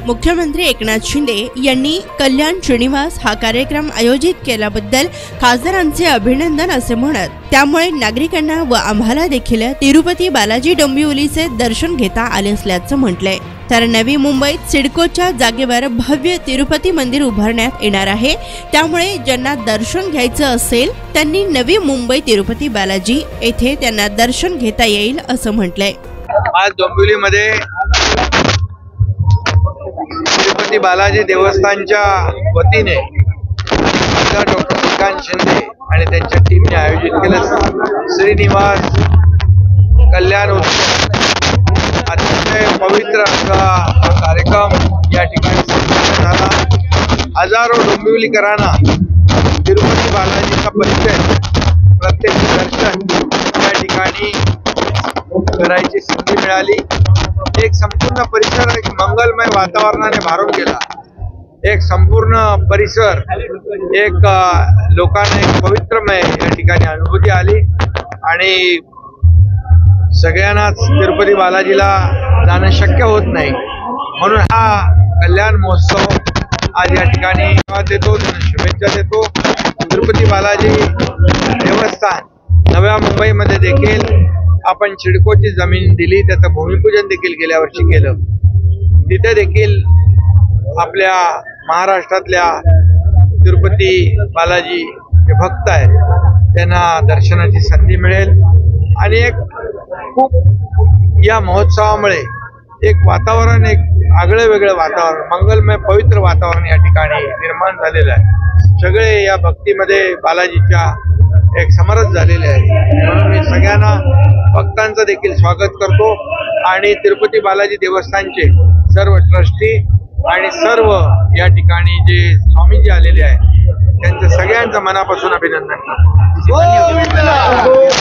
मुख्यमंत्री एकनाथ शिंदे यांनी कल्याण श्रीनिवास हा कार्यक्रम आयोजित केल्याबद्दल खासदारांचे अभिनंदन असे म्हणत, त्यामुळे नागरिकांना व आम्हाला देखील तिरुपती बालाजी डोंबिवलीचे दर्शन घेता आले असल्याचं म्हटलंय। तर नवी मुंबईत सिडकोच्या जागेवर भव्य तिरुपती मंदिर उभारण्यात येणार आहे, त्यामुळे ज्यांना दर्शन घ्यायचं असेल त्यांनी नवी मुंबई तिरुपती बालाजी येथे त्यांना दर्शन घेता येईल असं म्हटलंय। आज डोंबिवलीमध्ये तिरुपती बालाजी देवस्थानच्या वतीने डॉक्टर श्रीकांत शिंदे आणि त्यांच्या टीमने आयोजित केलं श्रीनिवास कल्याण उत्सव। अतिशय पवित्र असा कार्यक्रम या ठिकाणी संपन्न झाला। हजारो डोंबिवलीकरांना तिरुपती बालाजीचा परिचय, प्रत्यक्ष दर्शन या ठिकाणी करायची संधी मिळाली। एक संपूर्ण परिसर एक मंगलमय वातावरणाने भारून गेला। एक संपूर्ण परिसर एक लोकांना एक पवित्रमय या ठिकाणी अनुभूती आली आणि सगळ्यांनाच तिरुपती बालाजीला जाणं शक्य होत नाही, म्हणून हा कल्याण महोत्सव आज या ठिकाणी देतो, शुभेच्छा देतो। तिरुपती बालाजी देवस्थान नव्या मुंबईमध्ये देखील आपण सिडकोची जमीन दिली, त्याचं भूमिपूजन देखील गेल्या वर्षी केलं। तिथे देखील आपल्या महाराष्ट्रातल्या तिरुपती बालाजी जे भक्त आहेत त्यांना दर्शनाची संधी मिळेल आणि एक खूप या महोत्सवामुळे एक वातावरण, एक आगळं वेगळं वातावरण, मंगलमय पवित्र वातावरण या ठिकाणी निर्माण झालेलं आहे। सगळे या भक्तीमध्ये बालाजीच्या एक समरस झालेले आहे, म्हणून मी सगळ्यांना भक्तांचं देखील स्वागत करतो आणि तिरुपती बालाजी देवस्थानचे सर्व ट्रस्टी आणि सर्व या ठिकाणी जे स्वामीजी आलेले आहेत त्यांचं सगळ्यांचं मनापासून अभिनंदन करतो।